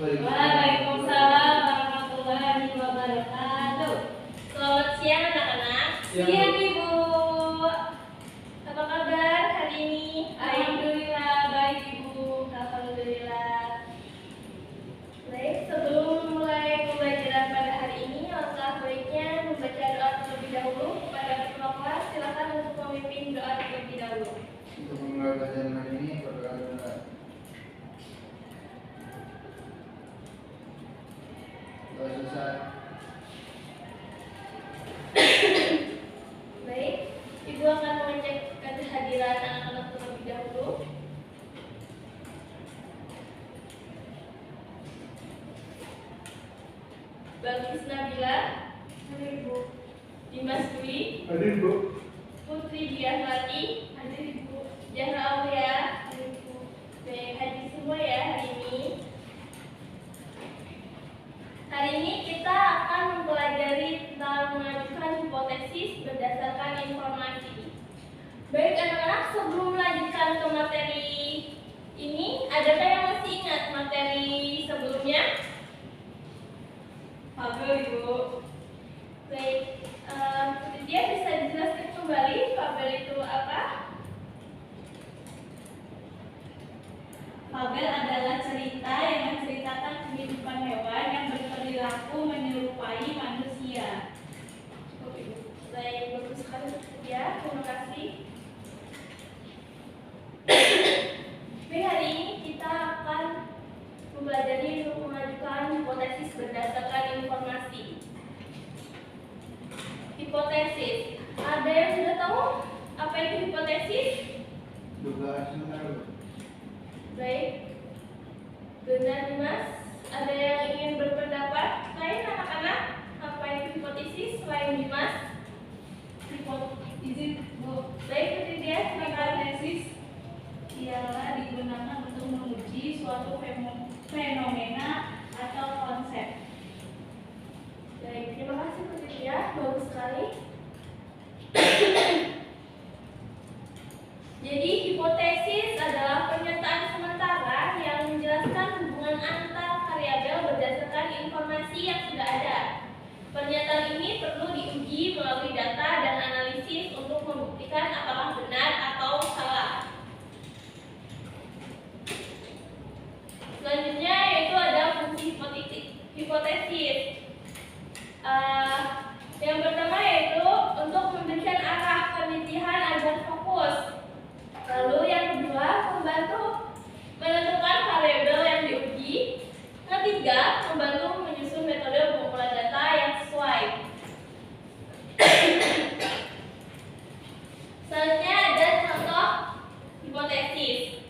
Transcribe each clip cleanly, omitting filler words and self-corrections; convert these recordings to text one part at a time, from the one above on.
Waalaikumsalam warahmatullahi wabarakatuh. Selamat siang anak-anak. Siang Ibu. Apa kabar hari ini? Alhamdulillah baik Ibu. Alhamdulillah. Baik, sebelum mulai pembelajaran pada hari ini, langkah baiknya membaca doa terlebih dahulu. Kepada ketua kelas, silakan untuk memimpin doa terlebih dahulu. Untuk memulai pelajaran hari ini, berdoa dulu. Selesai. Baik, Ibu akan mengecek kehadiran anak-anak terlebih dahulu. Bagus Nabila, hadir Ibu. Dimas Dwi, Hadir Bu. Putri Diahwati, hadir Ibu. Zahra Aulia, hadir Ibu. Baik, hadir semua ya hari ini. Hari ini kita akan mempelajari tentang mengajukan hipotesis berdasarkan informasi. Baik anak-anak, sebelum melanjutkan ke materi ini, adakah yang masih ingat materi sebelumnya? Fabel Ibu. Baik, dia bisa dijelaskan kembali fabel itu apa? Fabel adalah cerita yang menceritakan kehidupan hewan yang berperilaku menyerupai manusia. Baik, bagus sekali ya, terima kasih. Baik, hari ini kita akan mempelajari untuk mengajukan hipotesis berdasarkan informasi. Hipotesis. Ada yang sudah tahu apa itu hipotesis? Dugaan sementara. Baik, benar Mas. Ada yang ingin berpendapat lain anak-anak? Apa itu hipotesis selain Dimas? Izin Bu, Baik, Putri dia, hipotesis ialah digunakan untuk menguji suatu fenomena atau konsep. Baik, terima kasih Putri dia, bagus sekali. Jadi hipotesis adalah pernyataan sementara yang menjelaskan hubungan antar variabel berdasarkan informasi yang sudah ada. Pernyataan ini perlu diuji melalui data dan analisis untuk membuktikan apakah benar atau salah. Selanjutnya yaitu ada fungsi hipotesis. Yang pertama yaitu untuk memberikan arah penelitian agar fokus. Lalu yang kedua, membantu menentukan variabel yang diuji. Ketiga, membantu menyusun metode pengumpulan data yang sesuai. Selanjutnya ada contoh hipotesis.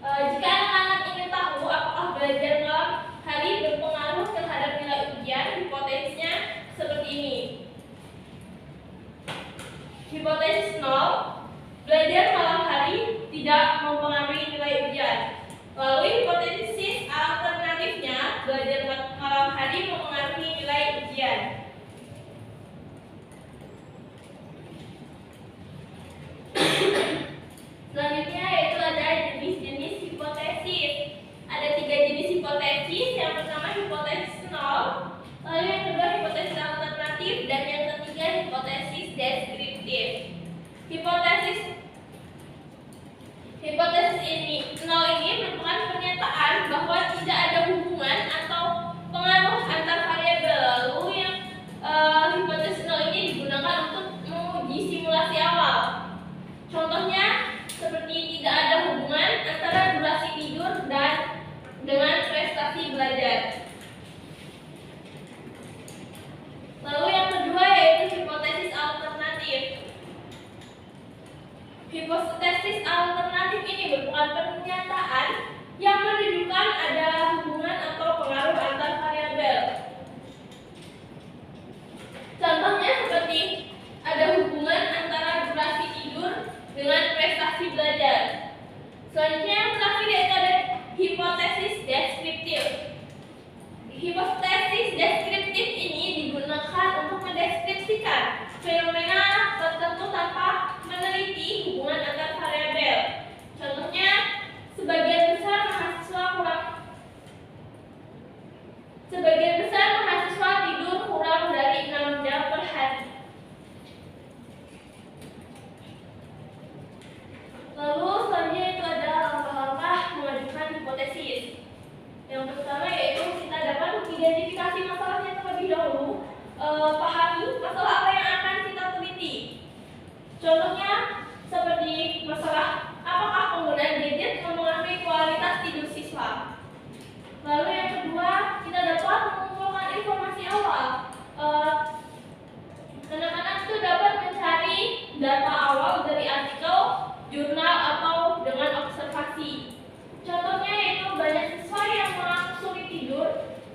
Jika anak-anak ingin tahu apakah belajar malam hari berpengaruh terhadap nilai ujian, hipotesisnya seperti ini. Hipotesis 0. Belajar malam hari tidak mempengaruhi nilai ujian. Lalu hipotesis alternatifnya, belajar malam hari mempengaruhi nilai ujian. Selanjutnya yaitu ada jenis-jenis hipotesis. Ada 3 jenis hipotesis. Yang pertama hipotesis 0, lalu yang kedua hipotesis alternatif, dan yang ketiga hipotesis deskriptif. Hipotesis ini 0 ini merupakan pernyataan bahwa tidak ada hubungan atau pengaruh antar variabel. Lalu yang hipotesis 0 ini digunakan untuk menguji simulasi awal. Contohnya seperti tidak ada hubungan antara durasi tidur dan dengan prestasi belajar. Lalu yang kedua yaitu hipotesis alternatif. Hipotesis alternatif ini merupakan pernyataan yang menunjukkan ada hubungan atau pengaruh antar variabel. Contohnya seperti ada hubungan antara durasi tidur dengan prestasi belajar. Selanjutnya yang terakhir yaitu ada hipotesis deskriptif. Hipotesis deskriptif ini digunakan untuk mendeskripsikan fenomena tertentu tanpa meneliti hubungan antar variabel. Contohnya, sebagian besar mahasiswa kurang hipotesis. Yang pertama yaitu kita dapat mengidentifikasi masalahnya terlebih dahulu, pahami masalah apa yang akan kita teliti. Contohnya seperti masalah apakah penggunaan gadget mempengaruhi kualitas tidur siswa. Lalu yang kedua, kita dapat mengumpulkan informasi awal. Anak-anak itu dapat mencari data awal dari artikel, jurnal, atau dengan observasi. Contohnya yaitu banyak siswa yang mengaku sulit tidur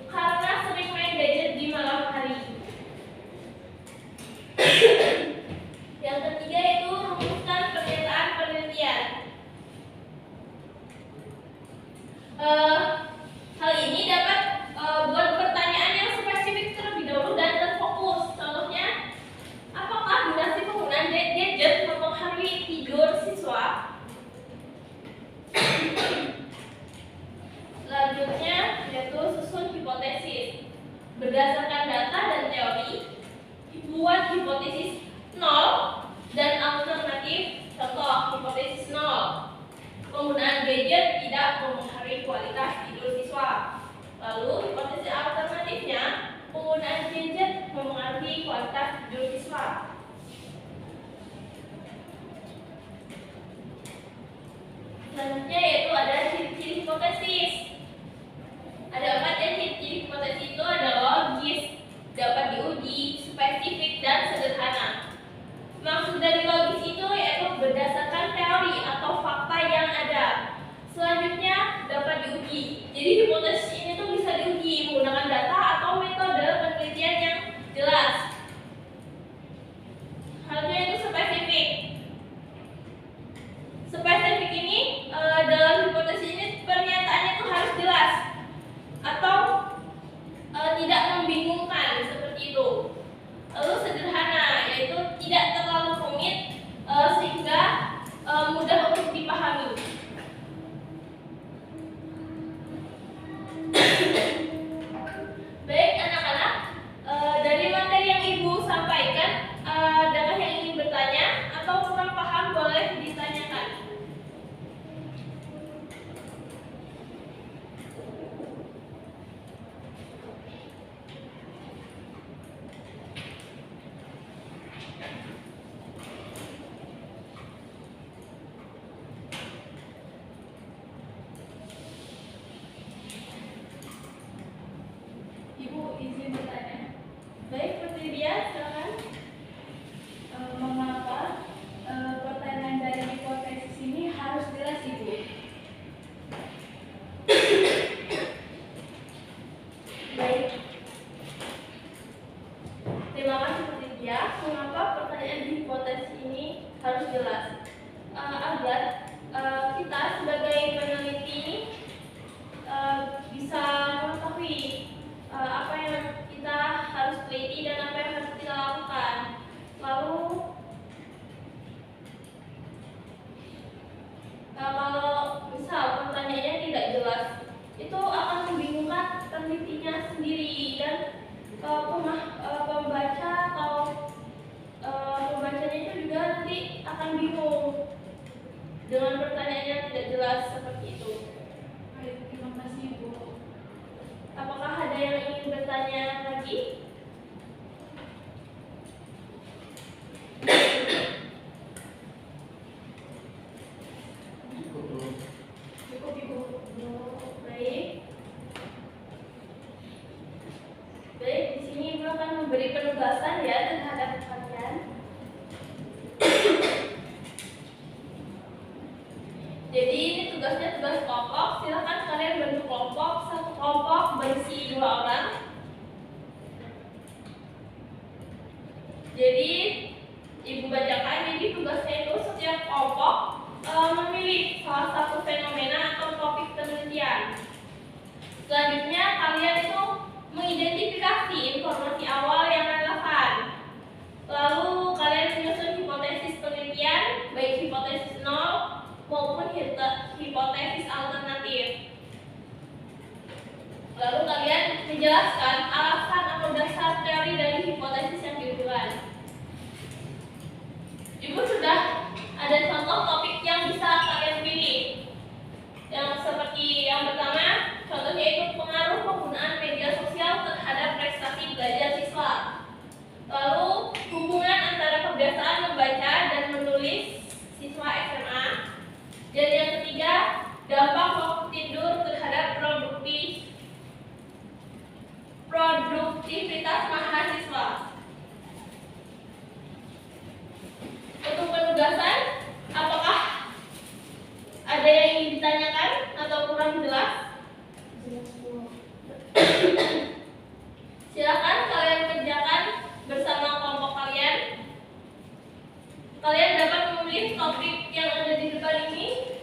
karena sering main gadget di malam hari. Yang ketiga yaitu rumuskan pernyataan penelitian. Hal ini dapat buat pertanyaan yang spesifik terlebih dahulu dan terfokus. Contohnya, apakah durasi penggunaan gadget mempengaruhi tidur siswa? Selanjutnya yaitu susun hipotesis. Berdasarkan data dan teori, buat hipotesis 0 dan alternatif. Contoh hipotesis 0. Penggunaan gadget tidak mempengaruhi kualitas tidur siswa. Lalu hipotesis alternatifnya, penggunaan gadget mempengaruhi kualitas tidur siswa. Selanjutnya yaitu ada ciri-ciri hipotesis. Ada 4 ya ciri-ciri hipotesis itu ada logis, dapat diuji, spesifik, dan sederhana. Maksud dari logis itu yaitu berdasarkan teori atau fakta yang ada. Selanjutnya dapat diuji. Jadi hipotesis ini tuh bisa diuji menggunakan data atau metode penelitian yang jelas. Halnya itu spesifik. Spesifik ini dalam hipotesis ini pernyataannya itu harus jelas atau tidak membingungkan seperti itu. Lalu sederhana yaitu tidak terlalu rumit sehingga mudah untuk dipahami. Baik anak-anak, dari materi yang Ibu sampaikan, adakah yang ingin bertanya atau kurang paham boleh ditanyakan. Ibu izin bertanya. Baik, Putri Dia, silakan. Mengapa pertanyaan dari hipotesis ini harus jelas, Ibu? Baik. Terima kasih Putri Dia. Mengapa pertanyaan di hipotesis ini harus jelas? Agar kita sebagai peneliti bisa mengetahui apa yang kita harus teliti dan apa yang harus kita lakukan. Lalu kalau misal pertanyaannya tidak jelas, itu akan membingungkan penelitinya sendiri dan pembaca atau pembacanya itu juga nanti akan bingung dengan pertanyaan yang tidak jelas seperti itu. Baik, terima kasih, Ibu. Apakah ada yang ingin bertanya lagi? Cukup dulu. Cukup Ibu. Baik. Baik, di sini Ibu akan memberi penugasan ya terhadap kalian. Jadi ini tugasnya tugas kelompok. Silakan kalian bentuk kelompok. Satu kelompok berisi 2 orang. Jadi Ibu bacakan. Jadi tugasnya itu setiap kelompok memilih salah satu fenomena atau topik penelitian. Selanjutnya kalian itu mengidentifikasi informasi awal yang relevan. Lalu kalian menyusun hipotesis penelitian, baik hipotesis 0 maupun hipotesis alternatif. Lalu kalian menjelaskan alasan atau dasar teori dari hipotesis yang diusulkan. Ibu sudah ada contoh topik yang bisa kalian pilih. Yang seperti yang ditanyakan atau kurang jelas? Silakan kalian kerjakan bersama kelompok kalian. Kalian dapat memilih topik yang ada di depan ini,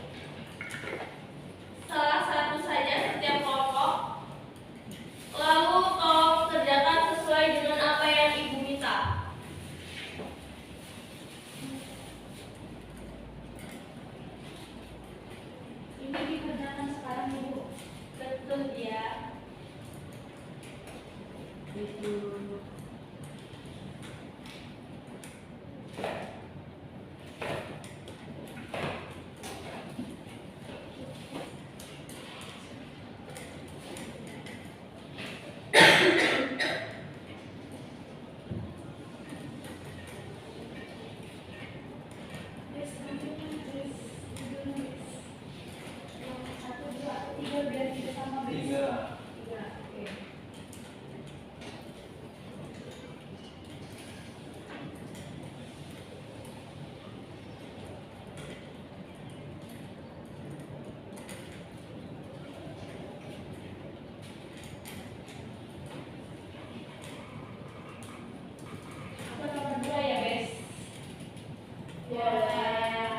salah satu saja setiap kelompok. Lalu tolong kerjakan sesuai dengan apa yang Ibu minta. Ini dikerjakan sekarang Ibu. Betul ya. Wes, nanti kan wes. Satu, dua, tiga biar tidak sama wes. Tiga. Tiga, oke. Apa nomor dua ya, Bes? Boleh.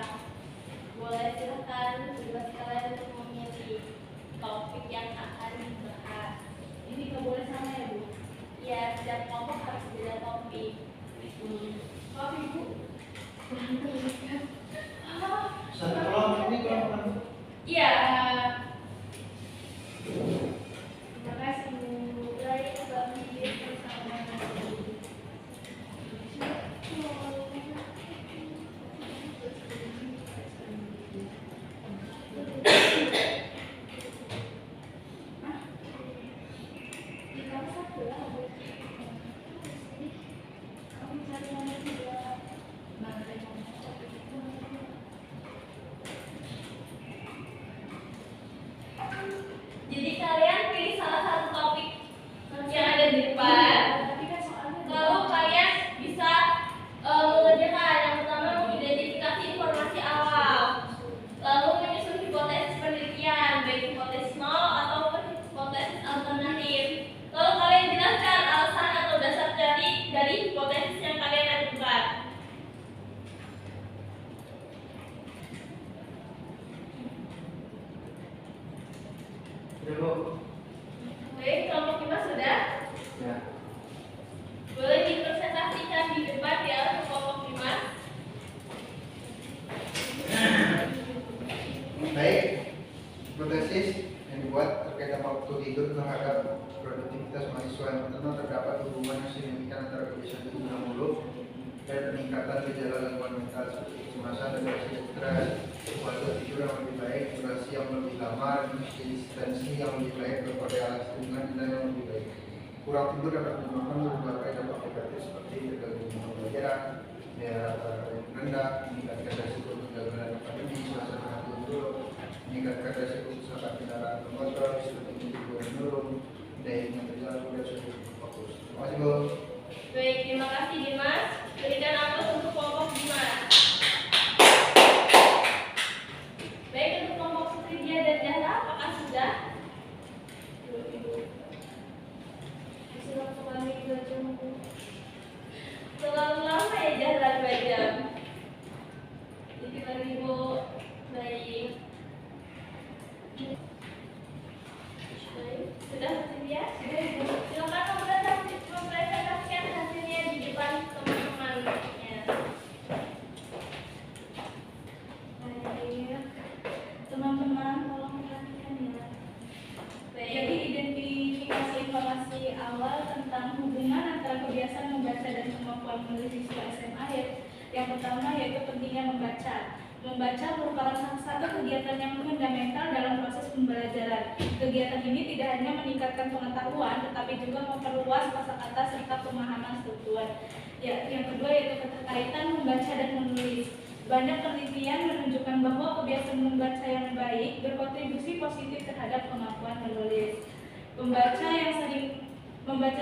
Boleh, silakan bebas kalian untuk memilih topik yang akan dibahas. Ini nggak boleh sama ya, Bu? Ya, setiap kelompok harus beda topik. Maaf, Ibu. Satu kelompok ini kelompok. Iya. Terima kasih, Bu. Baik, bagi bersama. Kamu satu lah, Bu. Kamu cari nomor tiga. Mana ada nomor satu? Jadi kalian pilih salah satu topik yang ada di depan. Tapi kan soalnya Lalu kalian bisa mengerjakan yang pertama mengidentifikasi informasi awal, lalu menyusun hipotesis penelitian, baik hipotesis nol atau hipotesis alternatif. Lalu kalian jelaskan alasan atau dasar dari hipotesis yang kalian ajukan. Ya, Bu. Baik, kelompok 5 sudah. Ya. Boleh dipresentasikan di depan ya untuk kelompok 5. Baik, hipotesis yang dibuat terkait dampak waktu tidur terhadap produktivitas mahasiswa. Yang pertama, terdapat hubungan yang signifikan antara kebiasaan tidur yang buruk dan peningkatan gejala gangguan mental seperti kecemasan dan rasa stres. Waktu tidur yang lebih baik, durasi yang lebih lama, dan konsistensi yang lebih baik bervariasi dengan nilai yang lebih baik. Kurang tidur dapat menyebabkan berbagai dampak negatif seperti terganggunya pembelajaran, daya yang rendah, meningkatkan resiko kegagalan akademik, suasana hati yang buruk, meningkatkan resiko kecelakaan kendaraan bermotor, seperti tidur menurun, daya ingat berjalan dan sulit fokus. Terima kasih, Bu. Baik, terima kasih Dimas. Berikan aplaus untuk kelompok Dimas. Baik, untuk kelompok Sutridia dan Zahra, apakah sudah? kasih waktu kami 2 jam, Bu. Terlalu lama ya Zahra 2 jam. Jadi lagi Bu. Baik. Baik, sudah Sutridia? Sudah, Ibu. Silakan mempresentasikan hasilnya di depan teman-teman. Ya. Baik. Teman-teman, tolong perhatikan ya. Baik. Jadi identifikasi informasi awal tentang hubungan antara kebiasaan membaca dan kemampuan menulis siswa SMA ya. Yang pertama yaitu pentingnya membaca. Membaca merupakan salah satu kegiatan yang fundamental dalam proses pembelajaran. Kegiatan ini tidak hanya meningkatkan pengetahuan, tetapi juga memperluas kosakata serta pemahaman struktur. Ya, yang kedua yaitu keterkaitan membaca dan menulis. Banyak penelitian menunjukkan bahwa kebiasaan membaca yang baik berkontribusi positif terhadap kemampuan menulis. Membaca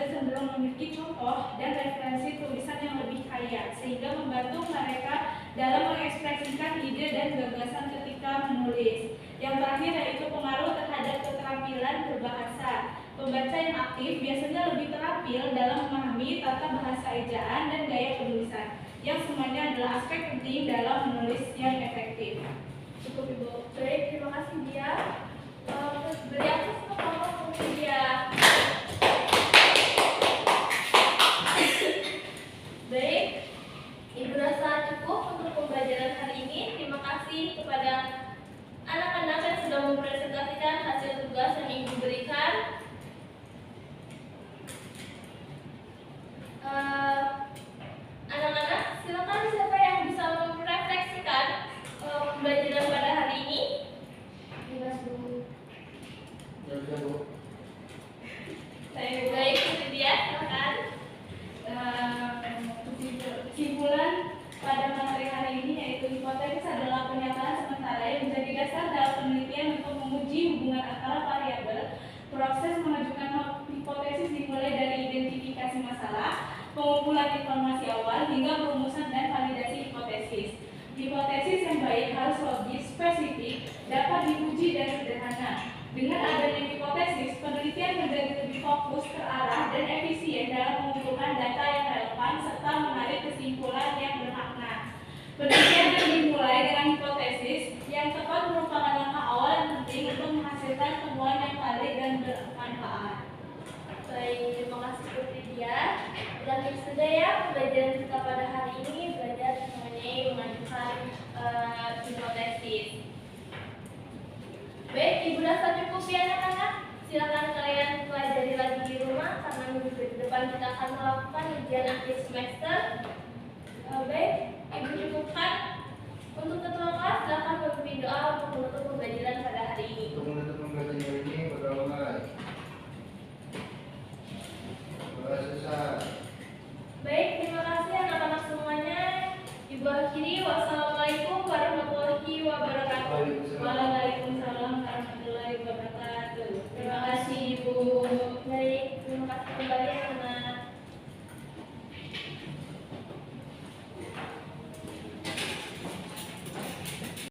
cenderung memiliki contoh dan referensi tulisan yang lebih kaya, sehingga membantu mereka dalam mengekspresikan ide dan gagasan ketika menulis. Yang terakhir yaitu pengaruh terhadap keterampilan berbahasa. Pembaca yang aktif biasanya lebih terampil dalam memahami tata bahasa ejaan dan gaya penulisan, yang semuanya adalah aspek penting dalam menulis yang efektif. Cukup Ibu. Baik, terima kasih dia. Beri aku kelompok untuk dia. Baik, Ibu rasa cukup untuk pembelajaran hari ini. Terima kasih kepada anak-anak yang sudah mempresentasikan hasil tugas yang Ibu berikan. Anak-anak, silakan siapa yang bisa merefleksikan pembelajaran pada hari ini? Bebas dulu. Ya bisa Bu. Saya baik, itu dia, silakan. Kesimpulan pada materi hari ini yaitu hipotesis adalah pernyataan sementara yang menjadi dasar dalam penelitian untuk menguji hubungan antara variabel. Proses mengajukan hipotesis dimulai dari identifikasi masalah, pengumpulan informasi awal, hingga perumusan dan validasi hipotesis. Hipotesis yang baik harus logis, spesifik, dapat diuji dan sederhana. Dengan adanya hipotesis, penelitian menjadi lebih fokus, terarah, dan efisien dalam mengumpulkan data yang relevan serta menarik kesimpulan yang bermakna. Penelitian yang dimulai dengan hipotesis yang tepat merupakan langkah awal yang penting untuk menghasilkan temuan yang valid dan bermanfaat. Baik, terima kasih Putri dia. Berakhir sudah ya pembelajaran kita pada hari ini, belajar mengenai mengajukan hipotesis. Baik, Ibu rasa cukup ya anak-anak. Silakan kalian pelajari lagi di rumah karena minggu depan kita akan melakukan ujian akhir semester. Baik, Ibu cukupkan. Untuk ketua kelas, silakan memimpin doa untuk menutup pembelajaran pada hari ini. Untuk menutup pembelajaran hari ini, berdoa mulai. Doa selesai. Baik, terima kasih anak-anak semuanya. Ibu akhiri, wassalamualaikum warahmatullahi wabarakatuh. Waalaikumsalam warahmatullahi wabarakatuh. Terima kasih Ibu. Baik, terima kasih kembali anak-anak.